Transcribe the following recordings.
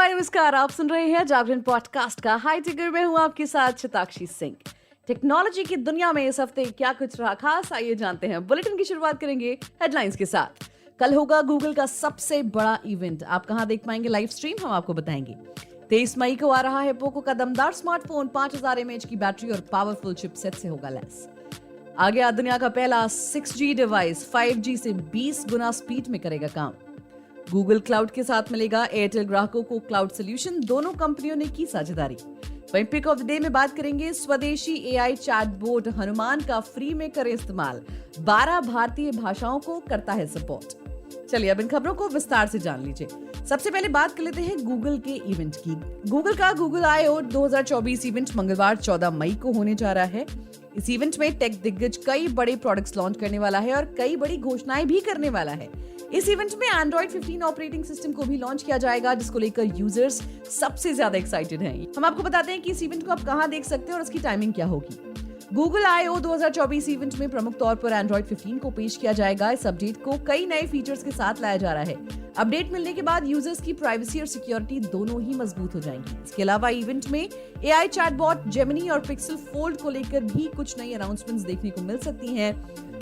हाय नमस्कार, आप सुन रहे हैं जागरण पॉडकास्ट का हाई टिगर में हूं आपके साथ शताक्षी सिंह। टेक्नोलॉजी की दुनिया में इस हफ्ते क्या कुछ रहा खास, आइए जानते हैं। बुलेटिन की शुरुआत करेंगे हेडलाइंस के साथ। कल होगा गूगल का सबसे बड़ा इवेंट। आप कहां देख पाएंगे लाइव स्ट्रीम, हम आपको बताएंगे। 23 मई को आ रहा है पोको का दमदार स्मार्टफोन। 5000 mAh की बैटरी और पावरफुल चिपसेट से होगा लैस। आगे दुनिया का पहला 6G डिवाइस 5G से 20 गुना स्पीड में करेगा काम। गूगल क्लाउड के साथ मिलेगा एयरटेल ग्राहकों को क्लाउड सोल्यूशन। दोनों कंपनियों ने की साझेदारी। वहीं पिक ऑफ द डे में बात करेंगे स्वदेशी एआई चैटबॉट हनुमान का फ्री में करें इस्तेमाल। 12 भारतीय भाषाओं को करता है सपोर्ट। चलिए अब इन खबरों को विस्तार से जान लीजिए। सबसे पहले बात कर लेते हैं गूगल के इवेंट की। गूगल का गूगल I/O 2024 इवेंट मंगलवार 14 मई को होने जा रहा है। इस इवेंट में टेक दिग्गज कई बड़े प्रोडक्ट्स लॉन्च करने वाला है और कई बड़ी घोषणाएं भी करने वाला है। इस इवेंट में Android 15 ऑपरेटिंग सिस्टम को भी लॉन्च किया जाएगा, जिसको लेकर यूजर्स सबसे ज्यादा एक्साइटेड हैं। हम आपको बताते हैं कि इस इवेंट को आप कहां देख सकते हैं और इसकी टाइमिंग क्या होगी। गूगल I/O 2024 इवेंट में प्रमुख तौर पर Android 15 को पेश किया जाएगा। इस अपडेट को कई नए फीचर्स के साथ लाया जा रहा है। अपडेट मिलने के बाद यूजर्स की प्राइवेसी और सिक्योरिटी दोनों ही मजबूत हो जाएंगी। इसके अलावा इवेंट में एआई चैटबॉट जेमिनी और पिक्सल फोल्ड को लेकर भी कुछ नई अनाउंसमेंट्स देखने को मिल सकती हैं।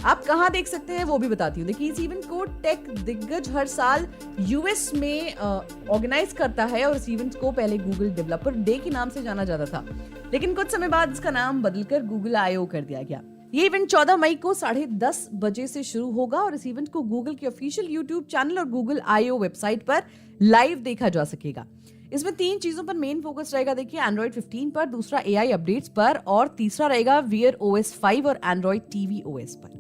आप कहां देख सकते हैं वो भी बताती हूँ। देखिए, इस इवेंट को टेक दिग्गज हर साल यूएस में ऑर्गेनाइज करता है और इस इवेंट को पहले गूगल डेवलपर डे के नाम से जाना जाता था, लेकिन कुछ समय बाद इसका नाम बदलकर गूगल I/O कर दिया गया। ये इवेंट 14 मई को 10:30 बजे से शुरू होगा और इस इवेंट को गूगल के ऑफिशियल यूट्यूब चैनल और गूगल I/O वेबसाइट पर लाइव देखा जा सकेगा। इसमें 3 चीजों पर मेन फोकस रहेगा। देखिए, Android 15 पर, दूसरा AI अपडेट्स पर और तीसरा रहेगा Wear OS 5 और Android TV OS पर।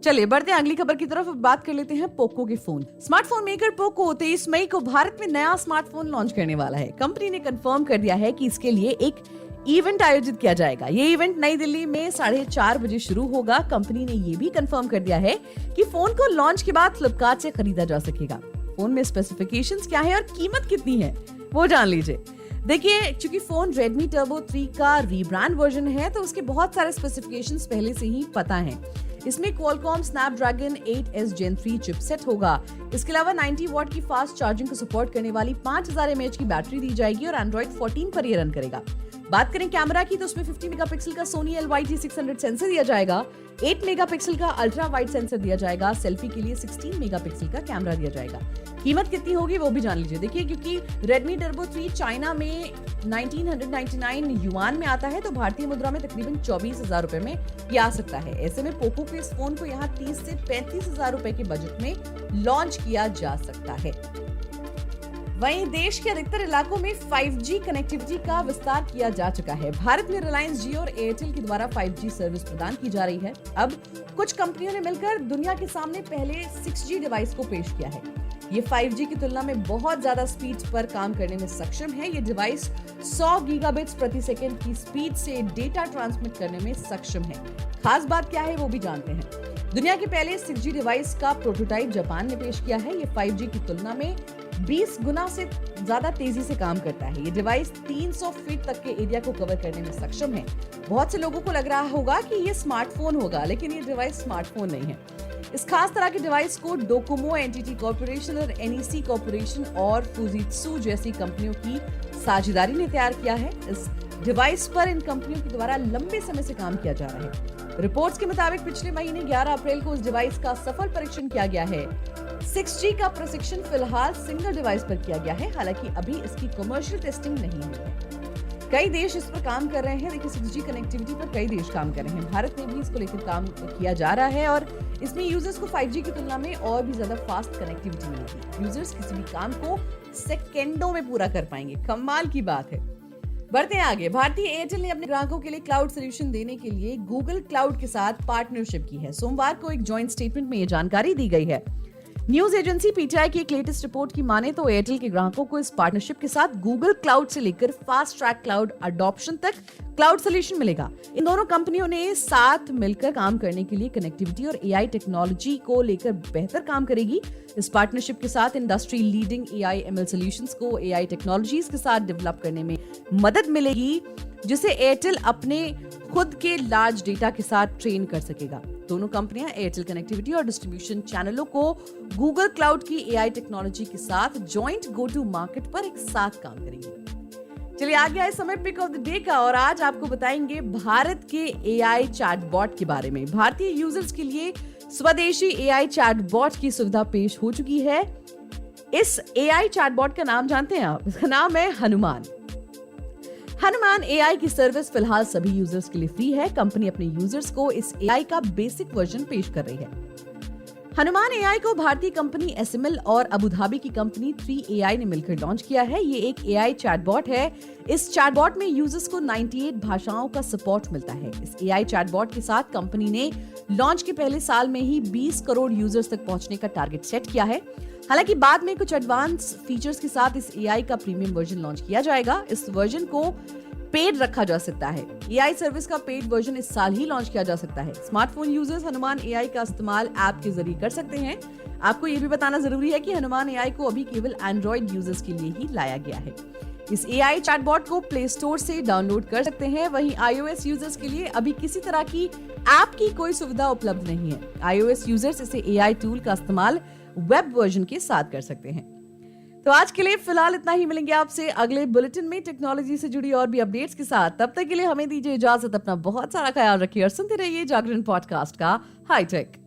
चलिए बढ़ते हैं अगली खबर की तरफ। बात कर लेते हैं पोको के फोन। स्मार्टफोन मेकर पोको 23 मई को भारत में नया स्मार्टफोन लॉन्च करने वाला है। कंपनी ने कंफर्म कर दिया है कि इसके लिए एक इवेंट आयोजित किया जाएगा। ये इवेंट नई दिल्ली में 4:30 बजे शुरू होगा। कंपनी ने ये भी कंफर्म कर दिया है कि फोन को लॉन्च के बाद फ्लिपकार्ट से खरीदा जा सकेगा। फोन में स्पेसिफिकेशंस क्या है और कीमत कितनी है वो जान लीजिए। देखिए, चूंकि फोन Redmi Turbo 3 का रीब्रांड वर्जन है तो उसके बहुत सारे स्पेसिफिकेशंस पहले से ही पता हैं। इसमें Qualcomm Snapdragon 8S Gen 3 chipset होगा। इसके अलावा 90 वॉट की फास्ट चार्जिंग को सपोर्ट करने वाली 5000 mAh की बैटरी दी जाएगी और Android 14 पर ये रन करेगा। बात करें कैमरा की तो उसमें 50 मेगापिक्सल का Sony LYT600 सेंसर दिया जाएगा। 8 मेगापिक्सल का अल्ट्रा वाइड सेंसर दिया जाएगा। सेल्फी के लिए 16 मेगापिक्सल का कैमरा दिया जाएगा। कीमत कितनी होगी वो भी जान लीजिए। देखिए, क्योंकि Redmi Turbo 3 चाइना में 1999 युआन में आता है तो भारतीय मुद्रा में तकरीबन 24,000 रुपए में ये आ सकता है। ऐसे में पोको के इस फोन को यहाँ 30 से 35,000 रुपए के बजट में लॉन्च किया जा सकता है। वहीं देश के अधिकतर इलाकों में 5G कनेक्टिविटी का विस्तार किया जा चुका है। भारत में रिलायंस जियो और एयरटेल के द्वारा 5G सर्विस प्रदान की जा रही है। अब कुछ कंपनियों ने मिलकर दुनिया के सामने पहले 6G डिवाइस को पेश किया है। ये 5G की तुलना में बहुत ज्यादा स्पीड पर काम करने में सक्षम है। ये डिवाइस 100 गीगाबिट्स प्रति सेकंड की स्पीड से डेटा ट्रांसमिट करने में सक्षम है। खास बात क्या है वो भी जानते हैं। दुनिया के पहले 6G डिवाइस का प्रोटोटाइप जापान ने पेश किया है। ये 5G की तुलना में 20 गुना से ज्यादा तेजी से काम करता है। ये डिवाइस 300 फीट तक के एरिया को कवर करने में सक्षम है। बहुत से लोगों को लग रहा होगा कि ये स्मार्टफोन होगा, लेकिन ये डिवाइस स्मार्टफोन नहीं है। इस खास तरह के डिवाइस को डोकोमो एनटीटी कॉर्पोरेशन और NEC कॉर्पोरेशन और फुजित्सु जैसी कंपनियों की साझेदारी ने तैयार किया है। इस डिवाइस पर इन कंपनियों के द्वारा लंबे समय से काम किया जा रहा है। रिपोर्ट्स के मुताबिक पिछले महीने 11 अप्रैल को इस डिवाइस का सफल परीक्षण किया गया है। 6G का प्रशिक्षण फिलहाल सिंगल डिवाइस पर किया गया है, हालांकि अभी इसकी कमर्शियल टेस्टिंग नहीं हुई है। कई देश इस पर काम कर रहे हैं। देखिए, 6G कनेक्टिविटी पर कई देश काम कर रहे हैं। भारत में भी इसको लेकर काम किया जा रहा है और इसमें यूजर्स को 5G की तुलना में और भी ज्यादा फास्ट कनेक्टिविटी मिलेगी। यूजर्स किसी भी काम को सेकेंडों में पूरा कर पाएंगे। कमाल की बात है। बढ़ते हैं आगे। भारतीय एयरटेल ने अपने ग्राहकों के लिए क्लाउड सोल्यूशन देने के लिए गूगल क्लाउड के साथ पार्टनरशिप की है। सोमवार को एक जॉइंट स्टेटमेंट में ये जानकारी दी गई है। न्यूज एजेंसी PTI की एक लेटेस्ट रिपोर्ट की माने तो एयरटेल के ग्राहकों को इस पार्टनरशिप के साथ गूगल क्लाउड से लेकर फास्ट ट्रैक क्लाउड अडॉप्शन तक क्लाउड सोल्यूशन मिलेगा। इन दोनों कंपनियों ने साथ मिलकर काम करने के लिए कनेक्टिविटी और AI टेक्नोलॉजी को लेकर बेहतर काम करेगी। इस पार्टनरशिप के साथ industry leading AI ML solutions को AI टेक्नोलॉजीज के साथ डेवलप करने में मदद मिलेगी। जिसे एयरटेल अपने खुद के लार्ज डेटा के साथ ट्रेन कर सकेगा। दोनों कंपनियां एयरटेल कनेक्टिविटी और डिस्ट्रीब्यूशन चैनलों को गूगल क्लाउड की एआई टेक्नोलॉजी के साथ जॉइंट गो टू मार्केट पर एक साथ काम करेंगी। चलिए आगे आए समय पिक ऑफ द डे का, और आज आपको बताएंगे भारत के एआई चैटबॉट के बारे में। भारतीय यूजर्स के लिए स्वदेशी एआई चैटबॉट की सुविधा पेश हो चुकी है। इस एआई चैटबॉट का नाम जानते हैं आप? इसका नाम है हनुमान। हनुमान एआई की सर्विस फिलहाल सभी यूजर्स के लिए फ्री है। कंपनी अपने यूजर्स को इस एआई का बेसिक वर्जन पेश कर रही है। हनुमान एआई को भारतीय कंपनी एसएमएल और अबू धाबी की कंपनी 3AI ने मिलकर लॉन्च किया है। ये एक एआई चैटबॉट है। इस चैटबॉट में यूजर्स को 98 भाषाओं का सपोर्ट मिलता है। इस एआई चैटबॉट के साथ कंपनी ने लॉन्च के पहले साल में ही 20 करोड़ यूजर्स तक पहुंचने का टारगेट सेट किया है। हालांकि बाद में कुछ एडवांस फीचर्स के साथ इस एआई का प्रीमियम वर्जन लॉन्च किया जाएगा। इस वर्जन को पेड रखा जा सकता है। एआई सर्विस का पेड वर्जन इस साल ही लॉन्च किया जा सकता है। स्मार्टफोन यूजर्स हनुमान एआई का इस्तेमाल ऐप के जरिए कर सकते हैं। आपको ये भी बताना जरूरी है कि हनुमान एआई को अभी केवल एंड्रॉइड यूजर्स के लिए ही लाया गया है। इस एआई चैटबॉट को प्ले स्टोर से डाउनलोड कर सकते हैं। वहीं iOS यूजर्स के लिए अभी किसी तरह की ऐप की कोई सुविधा उपलब्ध नहीं है। iOS यूजर्स इसे एआई टूल का इस्तेमाल वेब वर्जन के साथ कर सकते हैं। तो आज के लिए फिलहाल इतना ही। मिलेंगे आपसे अगले बुलेटिन में टेक्नोलॉजी से जुड़ी और भी अपडेट्स के साथ। तब तक के लिए हमें दीजिए इजाजत। अपना बहुत सारा ख्याल रखिए और सुनते रहिए जागरण पॉडकास्ट का हाईटेक।